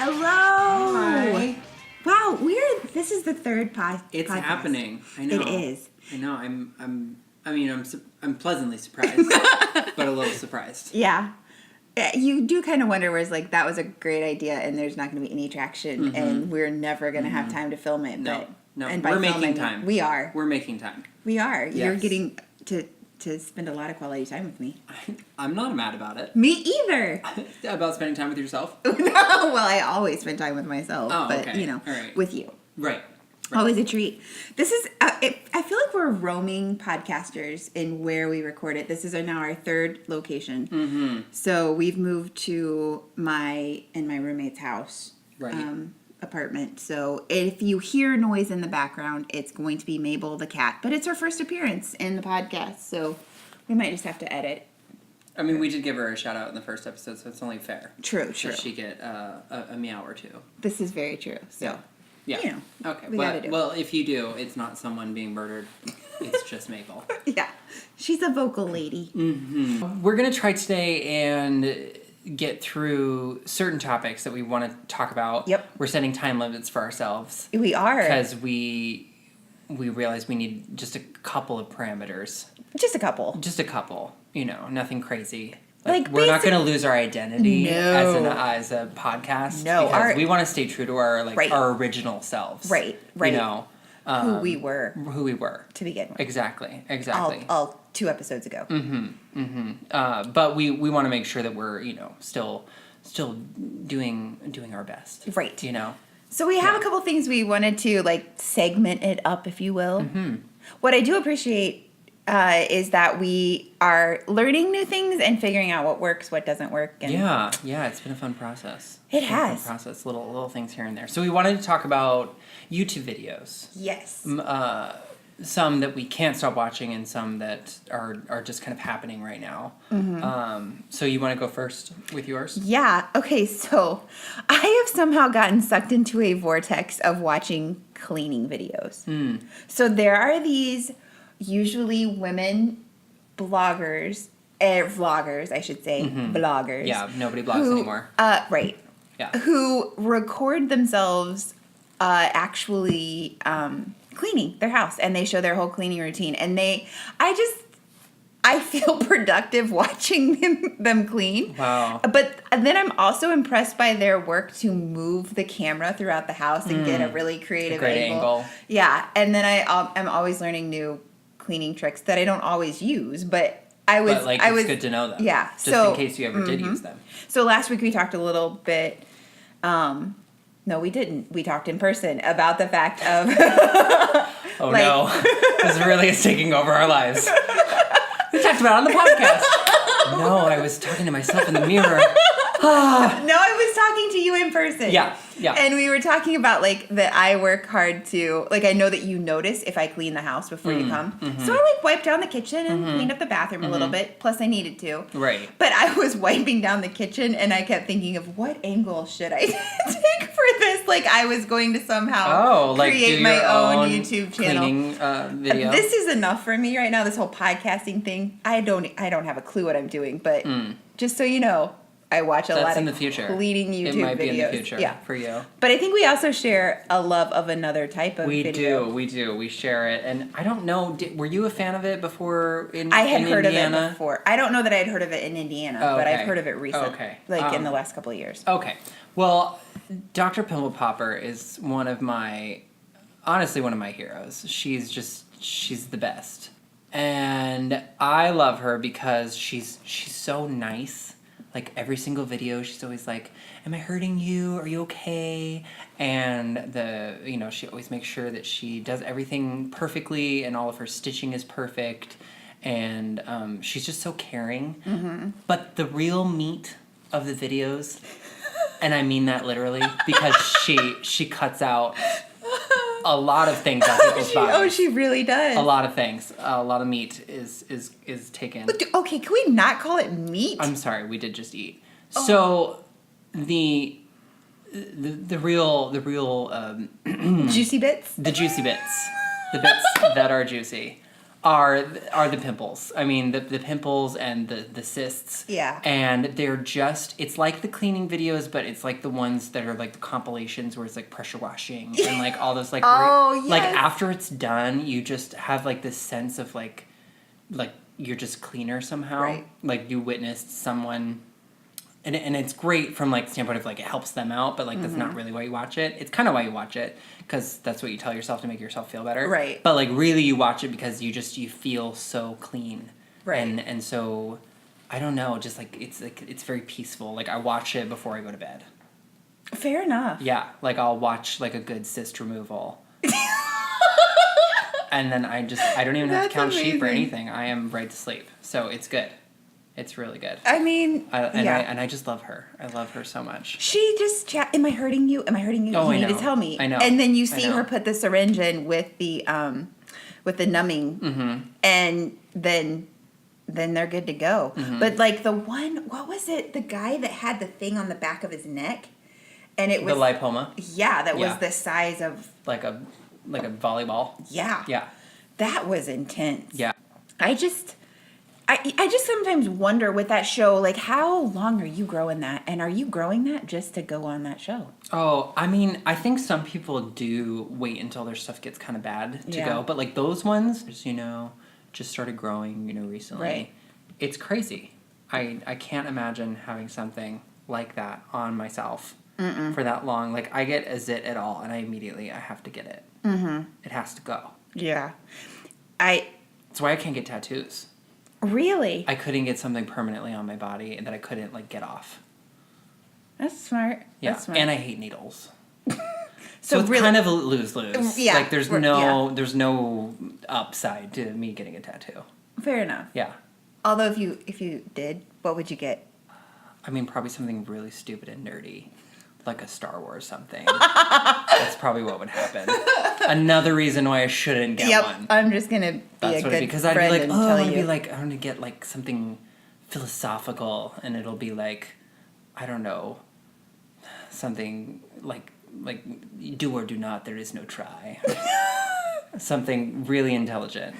Hello. Hi. Wow, this is the third podcast. It's happening. I know. It is. I know. I'm pleasantly surprised, but a little surprised. Yeah. You do kind of wonder where it's like, that was a great idea and there's not going to be any traction and we're never going to have time to film it. No. And by We're making filming, time. We are. We're making time. We are. Yes. You're getting to spend a lot of quality time with me. I'm not mad about it. Me either. About spending time with yourself? No, well, I always spend time with myself. Oh, but, okay. All right. with you. Right. Always a treat. This is, I feel like we're roaming podcasters in where we record it. This is now our third location. Mm-hmm. So we've moved to my roommate's house. Right. Apartment. So if you hear noise in the background, it's going to be Mabel the cat. But it's her first appearance in the podcast, so we might just have to edit. I mean, we did give her a shout out in the first episode, so it's only fair. True. Should she get a meow or two? This is very true. So, Yeah. you know, Okay. we gotta do. Well, if you do, it's not someone being murdered. It's just Mabel. Yeah. She's a vocal lady. Mm-hmm. We're going to try today and get through certain topics that we want to talk about. Yep. We're setting time limits for ourselves. We are. Because we realize we need just a couple of parameters. Just a couple. Just a couple. Nothing crazy. Like we're not going to lose our identity as a podcast. No. Because we want to stay true to our original selves. Right. Who we were. To begin with. Exactly. All 2 episodes ago. But we want to make sure that we're, still doing our best. Right. So we have a couple things we wanted to segment it up, if you will. Mm-hmm. What I do appreciate is that we are learning new things and figuring out what works, what doesn't work. And yeah, it's been a fun process. It has. Little things here and there. So we wanted to talk about YouTube videos. Yes. Some that we can't stop watching and some that are just kind of happening right now. Mm-hmm. So you want to go first with yours? Yeah. Okay, so I have somehow gotten sucked into a vortex of watching cleaning videos. So there are these usually women vloggers, I should say, bloggers. Yeah, nobody blogs anymore. Right. Yeah. Who record themselves actually cleaning their house, and they show their whole cleaning routine, and I feel productive watching them clean. Wow. But then I'm also impressed by their work to move the camera throughout the house and get a really creative angle. Yeah, and then I'm always learning new cleaning tricks that I don't always use, but it's good to know them. Yeah. Just in case you ever did use them. So last week we talked a little bit, no, we didn't. We talked in person about the fact of... Oh no, this really is taking over our lives. We talked about it on the podcast. No, I was talking to myself in the mirror. No, I was talking to you in person. Yeah. And we were talking about that I work hard to, I know that you notice if I clean the house before you come. Mm-hmm. So I wiped down the kitchen and cleaned up the bathroom a little bit. Plus I needed to. Right. But I was wiping down the kitchen and I kept thinking of what angle should I take for this? I was going to somehow create my own YouTube channel. Cleaning video. This is enough for me right now, this whole podcasting thing. I don't have a clue what I'm doing, but just so you know, I watch a lot in of the future. cleaning YouTube videos. It might be in the future for you. But I think we also share a love of another type of video. We do. We share it. And I don't know, were you a fan of it before I had heard Indiana? of it before. I don't know that I had heard of it in Indiana, but I've heard of it recently. Okay. In the last couple of years. Okay. Well, Dr. Pimple Popper is one of my heroes. She's the best. And I love her because she's so nice. Every single video, she's always like, am I hurting you? Are you okay? And she always makes sure that she does everything perfectly and all of her stitching is perfect. And she's just so caring. Mm-hmm. But the real meat of the videos, and I mean that literally, because she cuts out a lot of things out people's bodies. Oh, she really does. A lot of things. A lot of meat is taken. Okay, can we not call it meat? I'm sorry, we did just eat. Oh. So the real juicy bits? The juicy bits. The bits that are juicy are the pimples. I mean, the pimples and the cysts. Yeah. And they're just, it's like the cleaning videos, but it's like the ones that are like the compilations where it's like pressure washing and like all those like, like yes. after it's done, you just have like this sense of like you're just cleaner somehow. Right. Like you witnessed someone. And it's great from like the standpoint of like it helps them out, but like that's not really why you watch it. It's kind of why you watch it because that's what you tell yourself to make yourself feel better. Right. But like really you watch it because you feel so clean. Right. And so I don't know, just like it's very peaceful. Like I watch it before I go to bed. Fair enough. Yeah, like I'll watch like a good cyst removal. And then I don't even have to That's count sheep or amazing. anything. I am right to sleep. So it's good. It's really good. I mean, I just love her. I love her so much. She just am I hurting you? Am I hurting you? Oh, You I need to know. tell me. I know. And then you I see know. her put the syringe in with the numbing, and then they're good to go. But like the one, what was it? The guy that had the thing on the back of his neck, and it was The lipoma, yeah, that Yeah. was the size of like a volleyball. yeah. Yeah. That was intense. Yeah. I just sometimes wonder with that show, like how long are you growing that, and are you growing that just to go on that show? Oh, I mean, I think some people do wait until their stuff gets kind of bad to Yeah. go, but like those ones, just started growing, recently. Right. It's crazy. I can't imagine having something like that on myself for that long. Like I get a zit at all, and I have to get it. It has to go. Yeah. That's why I can't get tattoos. Really? I couldn't get something permanently on my body that I couldn't like get off. That's smart. Yeah, That's smart. and I hate needles. so So it's really, kind of a lose-lose. Yeah, Like there's we're- there's no upside to me getting a tattoo. fair enough. Yeah. Although if you did, what would you get? I mean, probably something really stupid and nerdy. Like a Star Wars something. That's probably what would happen. Another reason why I shouldn't get one. I'm just gonna be That's a what good it'd be. Because I'd be friend like, and oh, tell I'd you. be like, I want to get like something philosophical, and it'll be like, I don't know, something like do or do not, there is no try. Something really intelligent,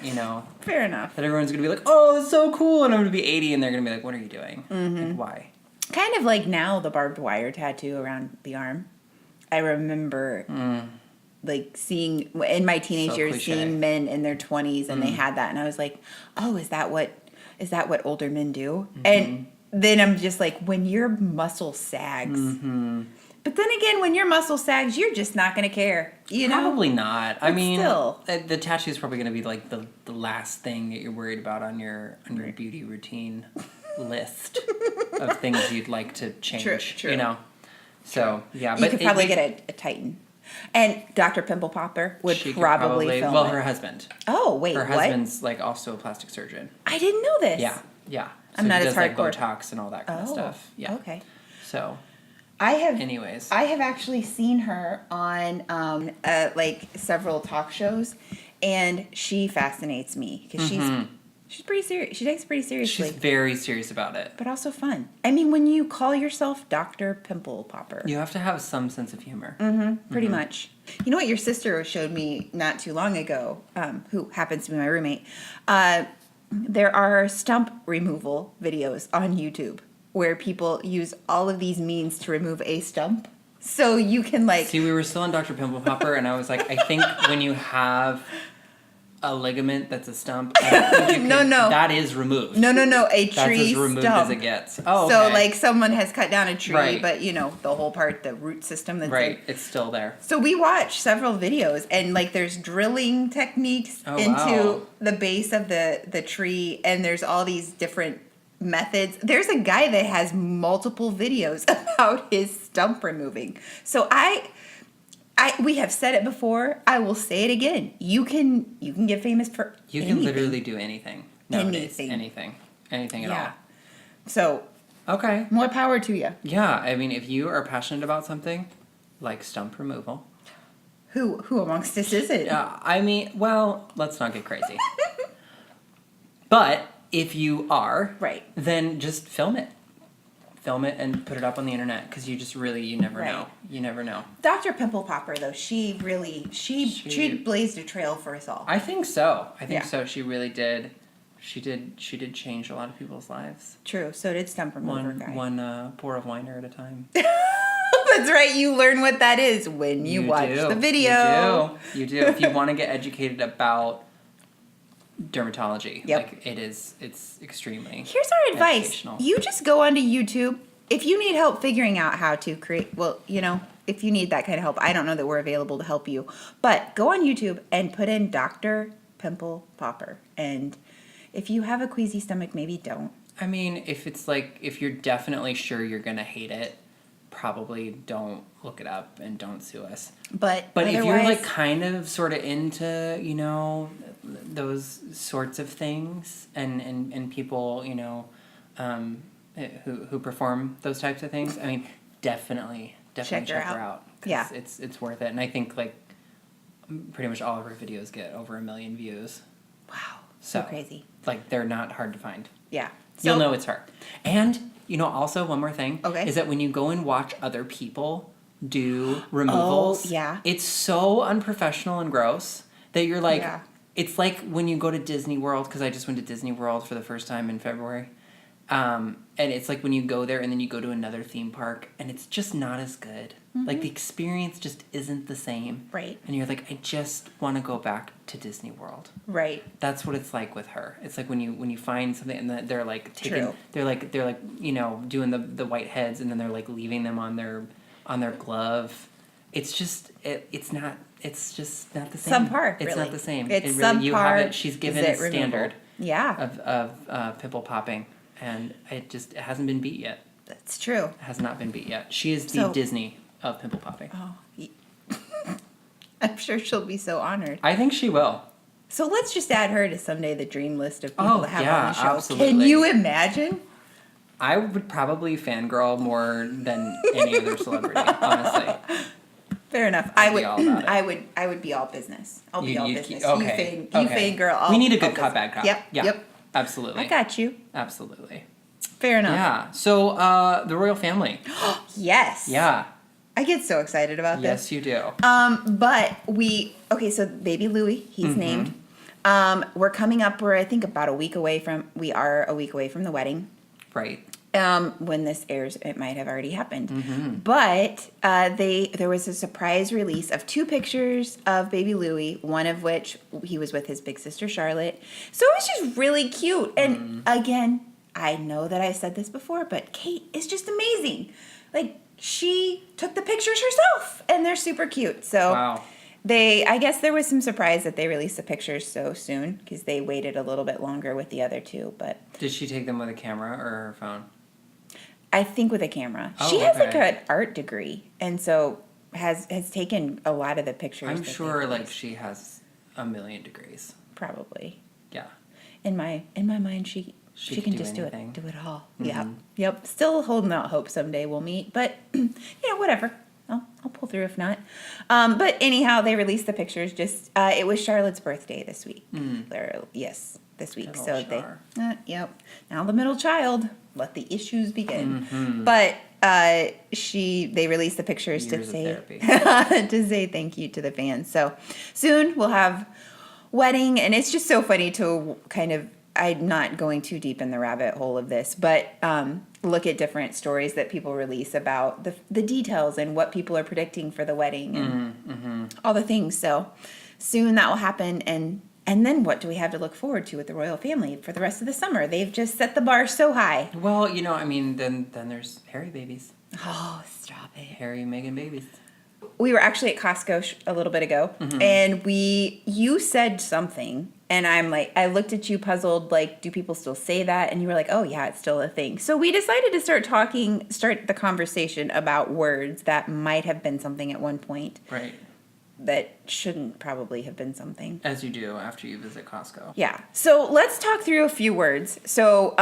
Fair enough. that everyone's gonna be like, oh, it's so cool, and I'm gonna be 80, and they're gonna be like, what are you doing? Like, why? Kind of like now the barbed wire tattoo around the arm. I remember like seeing in my teenage So years cliche. seeing men in their 20s and they had that, and I was like, oh, is that what older men do? And then I'm just like, when your muscle sags. But then again, when your muscle sags, you're just not going to care. You know? Probably not. I But mean, still. the tattoo is probably going to be like the last thing that you're worried about on your beauty routine list of things you'd like to change. True. So yeah, You but could probably get a Titan. And Dr. Pimple Popper would she could probably film it. her husband. Oh, wait, Her what? husband's like also a plastic surgeon. I didn't know this. Yeah. I'm So not he as does, like, hardcore. Botox and all that kind of stuff. Yeah. Okay. So, I have actually seen her on like several talk shows, and she fascinates me because she's pretty serious. She takes it pretty seriously, she's very serious about it. but also fun. I mean, when you call yourself Dr. Pimple Popper, You have to have some sense of humor. pretty much. You know what your sister showed me not too long ago, who happens to be my roommate? There are stump removal videos on YouTube where people use all of these means to remove a stump. So you can like See, we were still on Dr. Pimple Popper, and I was like, I think when you have a ligament that's a stump, I don't think you can, No. that is removed. no, a That's tree as removed stump. as it gets. Oh, So okay. like someone has cut down a tree, Right. but the whole part, the root system that's right, in. it's still there. So we watched several videos, and like there's drilling techniques Oh, into wow. the base of the tree, and there's all these different methods. There's a guy that has multiple videos about his stump removing. So we have said it before. I will say it again. You can get famous for You anything. can literally do anything nowadays. Anything. Anything at Yeah. So all. Okay. more power to you. Yeah, I mean, if you are passionate about something, like stump removal. Who amongst us is it? Yeah, I mean, well, let's not get crazy. But if you are, Right. then just film it. film it and put it up on the internet because you never Right. know. You never know. Dr. Pimple Popper, though, she blazed a trail for us all. I think so. I think Yeah. so. She really did. She did change a lot of people's lives. True. So did Stump Remover Guy. One pour of wine at a time. That's right. You learn what that is when you watch do. the video. You do. If you want to get educated about dermatology, Yep. like it's extremely. Here's our advice. educational. You just go onto YouTube. If you need help figuring out how to create, well, if you need that kind of help, I don't know that we're available to help you, but go on YouTube and put in Dr. Pimple Popper. And if you have a queasy stomach, maybe don't. I mean, if you're definitely sure you're gonna hate it, probably don't look it up and don't sue us. But if you're otherwise- like kind of sort of into, those sorts of things and people, who perform those types of things, I mean, definitely check her out. 'Cause Yeah. it's worth it. And I think like pretty much all of her videos get over 1 million views. Wow. So So crazy. Like they're not hard to find. Yeah. You'll know it's her. And, also one more thing. Okay. Is that when you go and watch other people do removals, yeah. it's so unprofessional and gross that you're like, Yeah. it's like when you go to Disney World, because I just went to Disney World for the first time in February. And it's like when you go there and then you go to another theme park and it's just not as good. Like the experience just isn't the same. Right. And you're like, I just want to go back to Disney World. Right. That's what it's like with her. It's like when you find something and they're like taking True. they're like doing the white heads and then they're like leaving them on their glove. It's just it's just not the same. Some part, It's really. not the same. It's it really, some you part, have it. She's given is a it removal? standard Yeah. of pimple popping, and it hasn't been beat yet. That's true. It has not been beat yet. She is the So- Disney of pimple popping. Oh. I'm sure she'll be so honored. I think she will. So let's just add her to someday the dream list of people Oh, to have yeah, on the show. absolutely. Can you imagine? I would probably fangirl more than any other celebrity, honestly. Fair enough. I'd be all about it. I would be all business. I'll be all business. Okay. You fangirl. We need a good I'll cop, bad cop. Yep. Yeah. Yep. Absolutely. I got you. Absolutely. Fair enough. Yeah. So, the royal family. Yes. Yeah. I get so excited about Yes, this. you do. But so baby Louis, he's Mm-hmm. named. We're coming up. We are a week away from the wedding. Right. When this airs, it might have already happened. Mm-hmm. But there was a surprise release of 2 pictures of baby Louis, one of which he was with his big sister Charlotte. So it was just really cute. And Mm-hmm. again, I know that I've said this before, but Kate is just amazing. Like, she took the pictures herself, and they're super cute. So Wow. I guess there was some surprise that they released the pictures so soon because they waited a little bit longer with the other 2, but Did she take them with a camera or her phone? I think with a camera. Oh, She has like okay. an art degree, and so has taken a lot of the pictures. I'm that they sure, like, released. she has 1,000,000 degrees. Probably. Yeah. In my mind, she She can could do just anything. do it all. Mhm. Yeah. Yep. Still holding out hope someday we'll meet, but whatever. I'll pull through if not. But anyhow, they released the pictures. Just it was Charlotte's birthday this week. Yes, this week. Good So old they. Char. Yep. Now the middle child. Let the issues begin. Mhm. But they released the pictures Years to of say therapy. to say thank you to the fans. So soon we'll have wedding, and it's just so funny to kind of. I'm not going too deep in the rabbit hole of this, but look at different stories that people release about the details and what people are predicting for the wedding and all the things. So soon that will happen, and then what do we have to look forward to with the royal family for the rest of the summer? They've just set the bar so high. Well, then there's Harry babies. Oh, stop it. Harry and Meghan babies. We were actually at Costco a little bit ago, and you said something, and I looked at you puzzled, like, do people still say that? And you were like, oh yeah, it's still a thing. So we decided to start the conversation about words that might have been something at one point Right. that shouldn't probably have been something. As you do after you visit Costco. Yeah. So let's talk through a few words. So,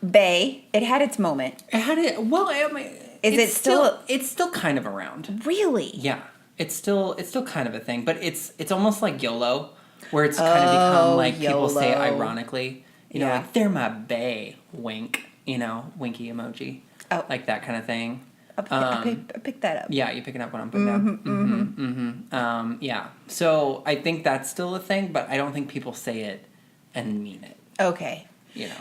bae, it had its moment. It had it. Well, I mean, Is it's it still- It's still kind of around. Really? Yeah, it's still kind of a thing, but it's almost like YOLO, where it's kind of become like people say YOLO. ironically, Yeah. like they're my bae, wink, winky emoji. Oh. like that kind of thing. I picked that up. Yeah, you picking up what I'm putting down. Yeah. So I think that's still a thing, but I don't think people say it and mean it. Okay. You know,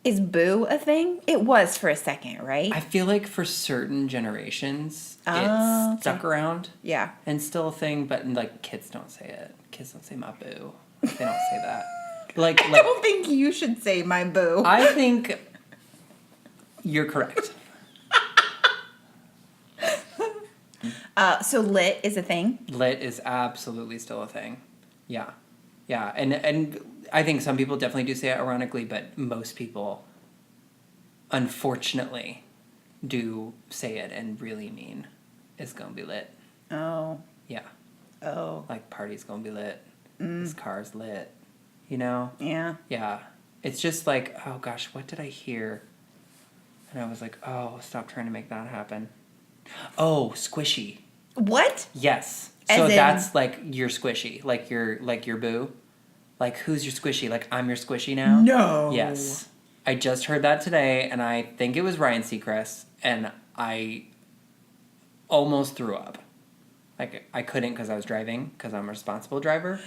Is boo a thing? It was for a second, right? I feel like for certain generations, Oh, it's stuck around yeah. and still a thing, but like kids don't say it. Kids don't say my boo. They don't say that. Like I don't think you should say my boo. I think you're correct. So lit is a thing. Lit is absolutely still a thing. Yeah. Yeah. And I think some people definitely do say it ironically, but most people, unfortunately, do say it and really mean it's gonna be lit. Oh. Yeah. Oh. Like party's gonna be lit. This car's lit. You know? Yeah. Yeah. It's just like, oh gosh, what did I hear? And I was like, oh, stop trying to make that happen. Oh, squishy. What? Yes. As So in- that's like your squishy, like your boo. Like who's your squishy? Like I'm your squishy now? No. Yes. I just heard that today and I think it was Ryan Seacrest and I almost threw up. Like I couldn't because I was driving because I'm a responsible driver.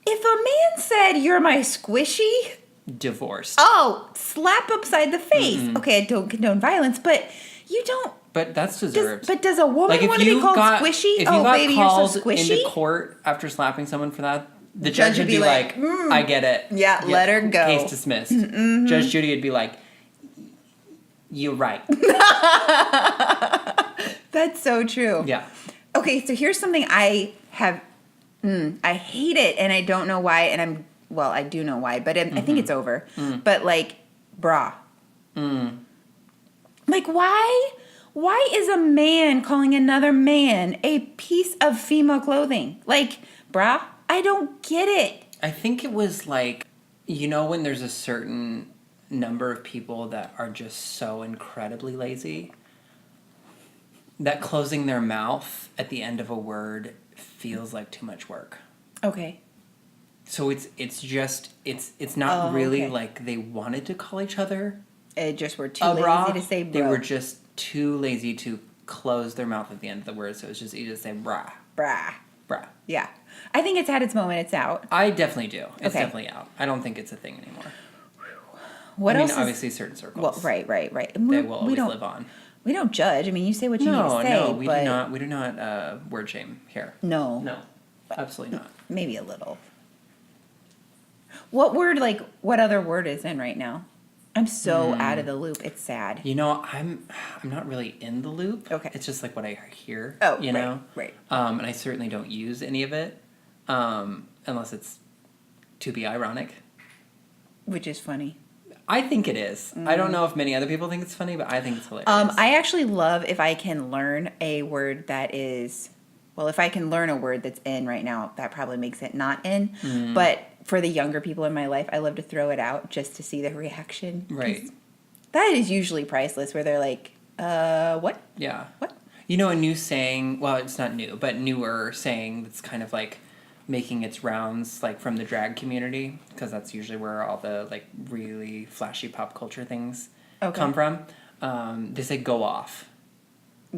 If a man said you're my squishy, Divorced. oh, slap upside the face. Okay, I don't condone violence, but you don't. But that's deserved. Does a woman want to be called squishy? If you Oh, got baby, you're called so squishy. into court after slapping someone for that, the judge would be like, I get it. Yeah, let her go. Case dismissed. Judge Judy would be like, you're right. That's so true. Yeah. Okay, so here's something I have. I hate it, and I don't know why. And I do know why, but I think it's over. But like, bra. Like, why? Why is a man calling another man a piece of female clothing? Like, bra? I don't get it. I think it was like, you know, when there's a certain number of people that are just so incredibly lazy that closing their mouth at the end of a word feels like too much work. Okay. So it's not really okay. like they wanted to call each other It just were too a bra. lazy to say bro. They were just too lazy to close their mouth at the end of the word, so it's just easy to say brah. Brah. Brah. Yeah. I think it's had its moment. It's out. I definitely do. It's Okay. definitely out. I don't think it's a thing anymore. What I else? mean, obviously certain circles. Well, right. They will always don't, live on. We don't judge. I mean, you say what you need to say. No, we but do not. We do not word shame here. No. No, absolutely not. Maybe a little. What word? Like, what other word is in right now? I'm so out of the loop. It's sad. You know, I'm not really in the loop. Okay. It's just like what I hear. Oh, you know, right. And I certainly don't use any of it, unless it's to be ironic. Which is funny. I think it is. I don't know if many other people think it's funny, but I think it's hilarious. I actually love if I can learn a word that is, well, if I can learn a word that's in right now, that probably makes it not in. But for the younger people in my life, I love to throw it out just to see their reaction. 'Cause Right. That is usually priceless, where they're like, what? Yeah. What? You know, a new saying, well, it's not new, but newer saying that's kind of like making its rounds like from the drag community, because that's usually where all the like really flashy pop culture things come from. They say go off.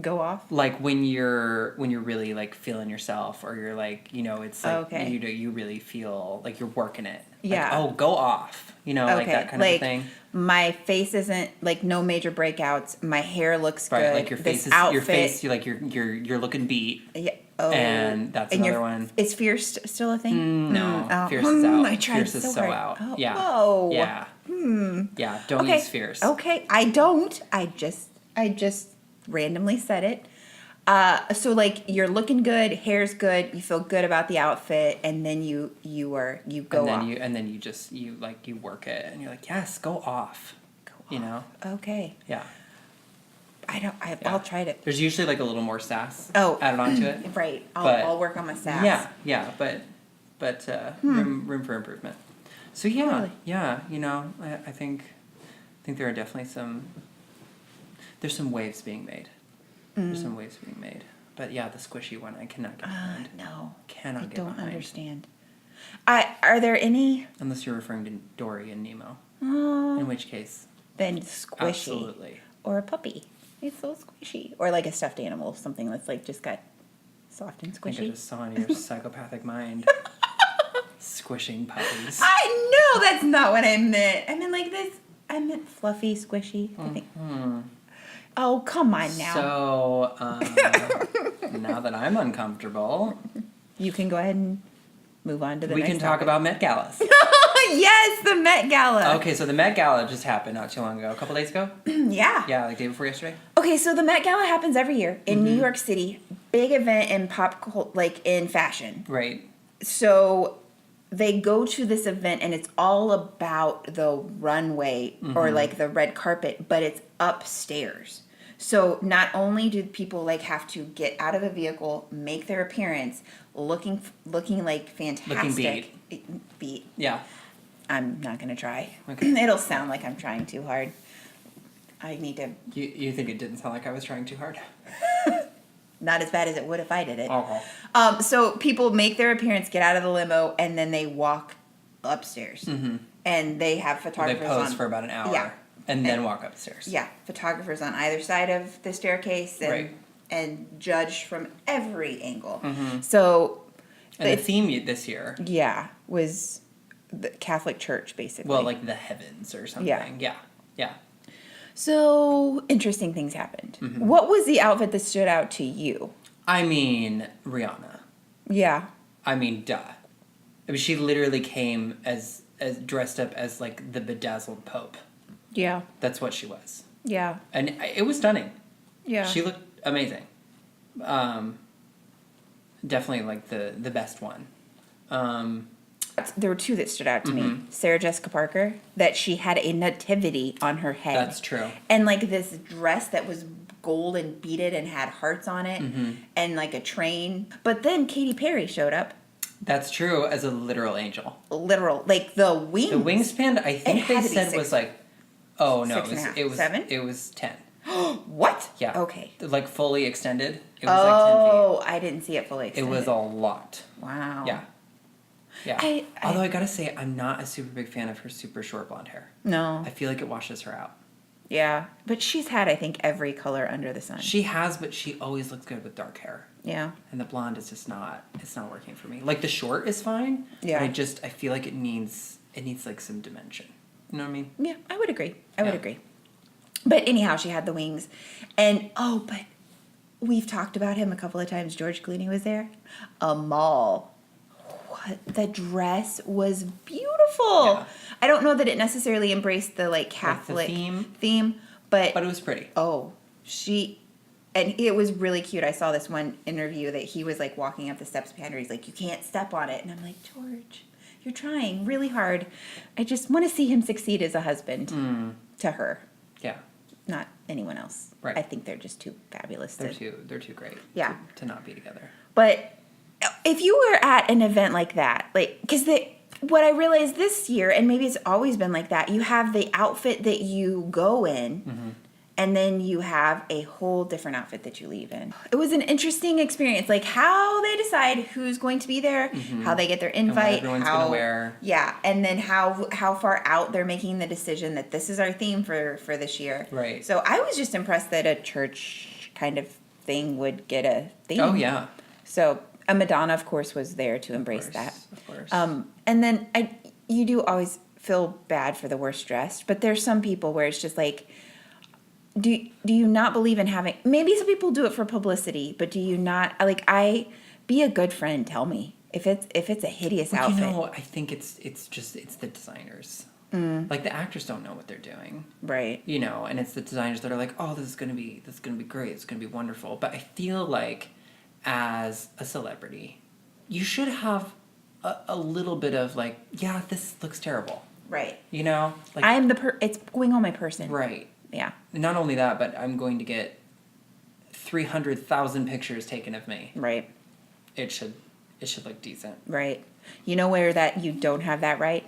Go off? Like when you're really like feeling yourself, or you're like, you know, it's like Okay. you really feel like you're working it. Yeah. Like, oh, go off. You know, like that kind of a thing. My face isn't like no major breakouts. My hair looks Right, good. like your face This is outfit, your face. You're looking beat. Yeah. Oh. And that's And another one. Is fierce still a thing? No, Oh. fierce is out. I tried Fierce is so so hard. out. Oh. Yeah. Whoa. Yeah. Yeah. Don't Okay. use fierce. Okay. I don't. I just randomly said it. So like you're looking good, hair's good, you feel good about the outfit, and then you go And then off. you work it, and you're like, yes, go off. You know. Okay. Yeah. I'll try it. There's usually like a little more sass. Oh. Added onto it. Right. But- I'll work on my sass. Yeah, but room for improvement. So yeah, Totally. yeah, you know, I think there are definitely there's some waves being made. There's some waves being made. But yeah, the squishy one I cannot get behind. No. Cannot I get don't behind. understand. Are there any? Unless you're referring to Dory and Nemo. Oh, In which case, then squishy absolutely. or a puppy. It's so squishy. Or like a stuffed animal, something that's like just got soft and I think I squishy. just saw in your psychopathic mind. Squishing puppies. I know that's not what I meant. I meant like this. I meant fluffy, squishy. I think. Oh, come on now. So, now that I'm uncomfortable, You can go ahead and move on to the we next can talk topic. about Met Galas. Yes, the Met Gala. Okay, so the Met Gala just happened not too long ago. A couple days ago? Yeah. Yeah, like day before yesterday. Okay, so the Met Gala happens every year in New York City. Big event in like in fashion. Right. So they go to this event and it's all about the runway or like the red carpet, but it's upstairs. So not only do people like have to get out of a vehicle, make their appearance, looking like fantastic. Beat. Yeah. I'm not gonna try. Okay. It'll sound like I'm trying too hard. I need to. You think it didn't sound like I was trying too hard? Not as bad as it would if I did it. Oh. So people make their appearance, get out of the limo, and then they walk upstairs. And they have They photographers pose on. for about an hour. Yeah. And then walk upstairs. Yeah, photographers on either side of the staircase and Right. and judge from every angle. So And the it's- theme this year, yeah, was the Catholic Church basically. well, like the heavens or something. Yeah. Yeah. So interesting things happened. What was the outfit that stood out to you? I mean, Rihanna. Yeah. I mean, duh. I mean, she literally came as dressed up as like the bedazzled Pope. Yeah. That's what she was. Yeah. And it was stunning. Yeah. She looked amazing. Definitely like the best one. There were two that stood out to me. Sarah Jessica Parker, that she had a nativity on her head. That's true. And like this dress that was gold and beaded and had hearts on it and like a train. But then Katy Perry showed up. That's true as a literal angel. Literal. Like the wings. The wingspan, I think It they had to be said six. was like, oh no, Six and a half. it was 7? It was 10. What? Yeah. Okay. Like fully extended. It was like 10 feet. Oh, I didn't see it fully It extended. was a lot. Wow. Yeah. Yeah. I- Although I gotta say, I'm not a super big fan of her super short blonde hair. No. I feel like it washes her out. Yeah. But she's had, I think, every color under the sun. She has, but she always looks good with dark hair. Yeah. And the blonde is just not, it's not working for me. Like the short is fine. Yeah. But I feel like it needs like some dimension. You know what I mean? Yeah, I would agree. I would Yeah. agree. But anyhow, she had the wings. And, but we've talked about him a couple of times. George Clooney was there. Amal. What? The dress was beautiful. Yeah. I don't know that it necessarily embraced the, like, Catholic theme? but But it was pretty. and it was really cute. I saw this one interview that he was, like, walking up the steps behind her. He's like, you can't step on it. And I'm like, George, you're trying really hard. I just want to see him succeed as a husband to her. Yeah. Not anyone else. Right. I think they're just too fabulous. They're too great. Yeah. To not be together. But if you were at an event like that, like, because what I realized this year, and maybe it's always been like that, you have the outfit that you go in, and then you have a whole different outfit that you leave in. It was an interesting experience, like how they decide who's going to be there, how they get their invite, everyone's gonna wear. Yeah, and then how far out they're making the decision that this is our theme for this year. Right. So I was just impressed that a church kind of thing would get a theme. Oh, yeah. So a Madonna, of course, was there to embrace that. Of course. And then you do always feel bad for the worst dressed, but there's some people where it's just like, do you not believe in having? Maybe some people do it for publicity, but do you not? Like, be a good friend. Tell me if it's a hideous outfit. You know, I think it's the designers. Like the actors don't know what they're doing. Right. You know, and it's the designers that are like, oh, this is gonna be great. It's gonna be wonderful. But I feel like, as a celebrity, you should have a little bit of like, yeah, this looks terrible. Right. You know, like I'm it's going on my person. right. Yeah. Not only that, but I'm going to get 300,000 pictures taken of me. Right. It should look decent. Right. You know where that you don't have that right?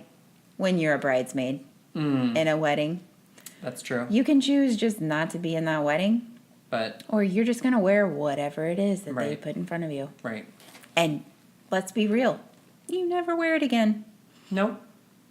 When you're a bridesmaid in a wedding. That's true. You can choose just not to be in that wedding, But or you're just going to wear whatever it is that they Right. put in front of you. right. And let's be real, you never wear it again. Nope.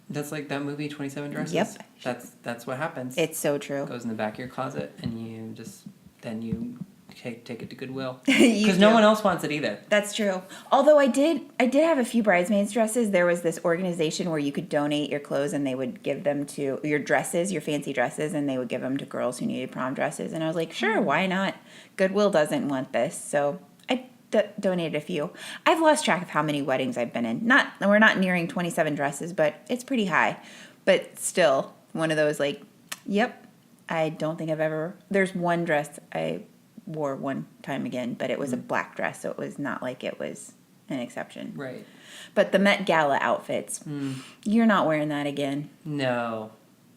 That's like that movie 27 Dresses. Yep. That's what happens. It's so true. Goes in the back of your closet and you just then you take it to Goodwill. You Because no do. one else wants it either. That's true. Although I did have a few bridesmaids dresses. There was this organization where you could donate your clothes and they would give them to your dresses, your fancy dresses, and they would give them to girls who needed prom dresses. And I was like, sure, why not? Goodwill doesn't want this, so I donated a few. I've lost track of how many weddings I've been in. We're not nearing 27 dresses, but it's pretty high. But still, one of those like, yep. I don't think I've ever. There's one dress I wore one time again, but it was a black dress, so it was not like it was an exception. Right. But the Met Gala outfits, you're not wearing that again. No,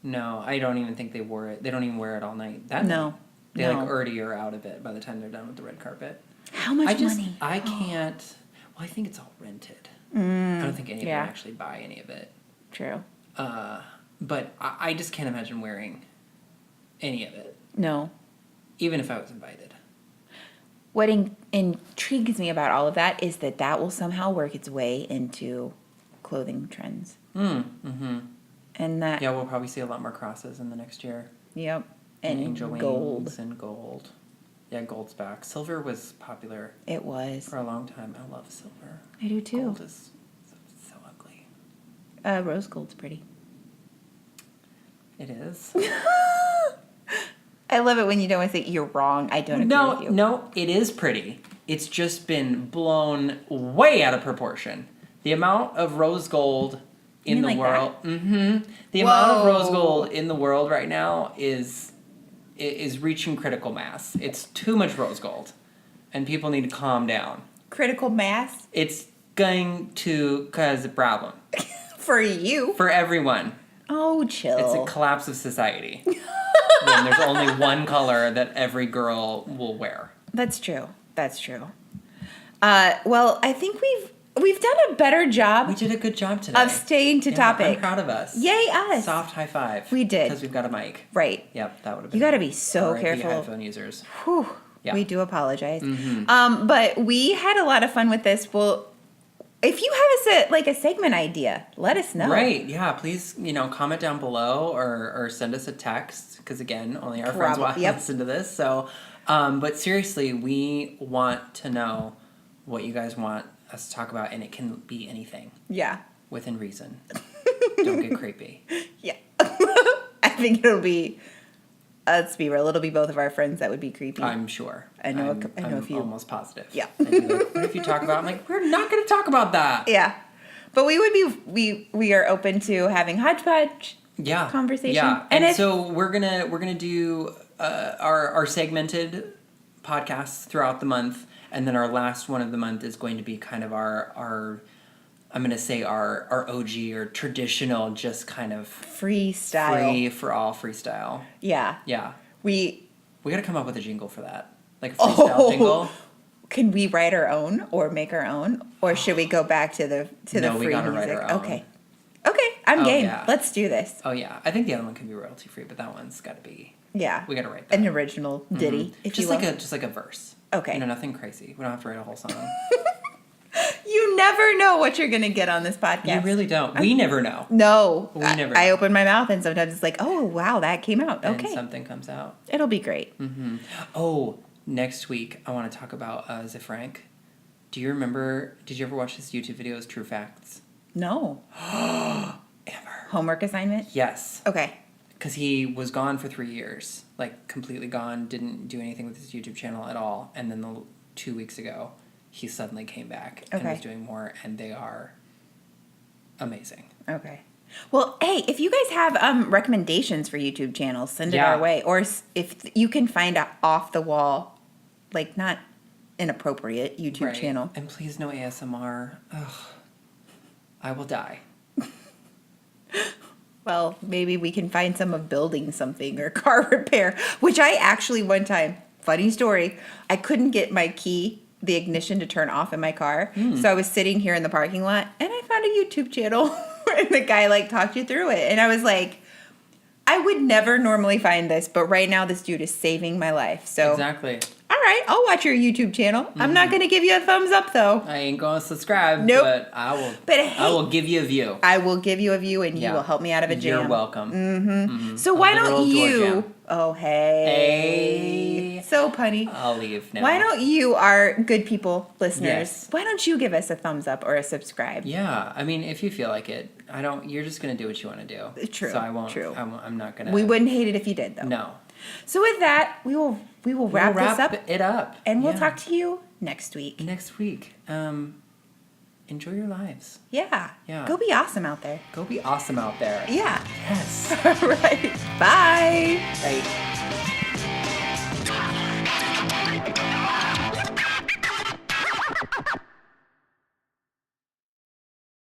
I don't even think they wore it. They don't even wear it all night. No. They like already are out of it by the time they're done with the red carpet. How much money? I can't. Well, I think it's all rented. I don't think any of them actually buy any of it. True. But I just can't imagine wearing any of it, No. even if I was invited. What intrigues me about all of that is that will somehow work its way into clothing trends. Mm-hmm. And that, Yeah, we'll probably see a lot more crosses in the next year. yep, and angel gold. wings and gold. Yeah, gold's back. Silver was popular It was. for a long time. I love silver. I do too. Gold is so ugly. Rose gold's pretty. It is. I love it when you don't say you're wrong. I don't agree with you. No, it is pretty. It's just been blown way out of proportion. The amount of rose gold in You the mean like world. that? Mm-hmm. The amount of rose Whoa. gold in the world right now is reaching critical mass. It's too much rose gold, and people need to calm down. Critical mass It's going to cause a problem for you. for everyone. Oh, chill. It's a collapse of society. When there's only one color that every girl will wear. That's true. That's true. Well, I think we've done a better We job did a good job today. of staying to Yeah, topic. I'm proud of us. Yay, us. Soft high five. We did. Because we've got a mic. Right. Yep, that would have been. You got to be so RIP careful. headphone users. Whew. Yeah. We do apologize. Mm-hmm. But we had a lot of fun with this. Well, if you have a segment idea, let us know. Right, yeah, please, comment down below or send us a text, because again, only our friends want to Yep. listen to this. So, but seriously, we want to know what you guys want us to talk about, and it can be anything Yeah. within reason. Don't get creepy. Yeah. I think it'll be, let's be real, it'll be both of our friends that would be creepy. I'm sure. I know a I'm few. almost positive. Yeah. I'd be like, what if you talk about? I'm like, we're not going to talk about that. Yeah. But we would be, we are open to having hodgepodge. Yeah. Conversation. Yeah. And And if- so we're gonna do our segmented podcasts throughout the month, and then our last one of the month is going to be kind of our I'm gonna say our OG or traditional, just kind of Freestyle. free for all freestyle. Yeah. Yeah. We We gotta come up with a jingle for that, like a freestyle jingle. Can we write our own or make our own, or should we go back to the No, we free gotta write music? our own. Okay. Okay, I'm Oh, game. yeah. Let's do this. Oh yeah, I think the other one can be royalty free, but that one's got to be. Yeah. We gotta write that. An original ditty, if Just you like will. just like a verse. Okay. Nothing crazy. We don't have to write a whole song. You never know what you're gonna get on this podcast. You really don't. We never know. No. We never I know. open my mouth and sometimes it's like, oh wow, that came out. And Okay. something comes out. It'll be great. Oh, next week I want to talk about Zifrank. Did you ever watch his YouTube videos, True Facts? No. Ever. Homework assignment? Yes. Okay. Because he was gone for 3 years. Like, completely gone, didn't do anything with his YouTube channel at all. And then 2 weeks ago, he suddenly came back and Okay. was doing more, and they are amazing. Okay. Well, hey, if you guys have recommendations for YouTube channels, send it Yeah. our way. Or if you can find a off the wall, like not inappropriate YouTube Right. channel. And please no ASMR. Ugh. I will die. Well, maybe we can find some of building something or car repair, which I actually one time, funny story, I couldn't get my key, the ignition to turn off in my car. So I was sitting here in the parking lot and I found a YouTube channel and the guy like talked you through it. And I was like, I would never normally find this, but right now this dude is saving my life. So Exactly. all right, I'll watch your YouTube channel. I'm not going to give you a thumbs up, though. I ain't going to subscribe, Nope. but I will. But hey, I will give you a view. I will give you a view, and you Yeah. will help me out of a jam. You're welcome. So why A don't literal door you? jam. Oh, hey. Hey. So punny. I'll leave now. Why don't you, our good people, listeners, Yes. why don't you give us a thumbs up or a subscribe? Yeah, I mean, if you feel like it, I don't. You're just gonna do what you want to do. True, So I won't. true. I'm not gonna. We wouldn't hate it if you did, though. No. So with that, we will wrap We'll this up, it up, and we'll Yeah. talk to you next week. next week. Enjoy your lives. Yeah. Yeah. Go be awesome out there. Go be awesome out there. Yeah. Yes. All right. Bye. Bye.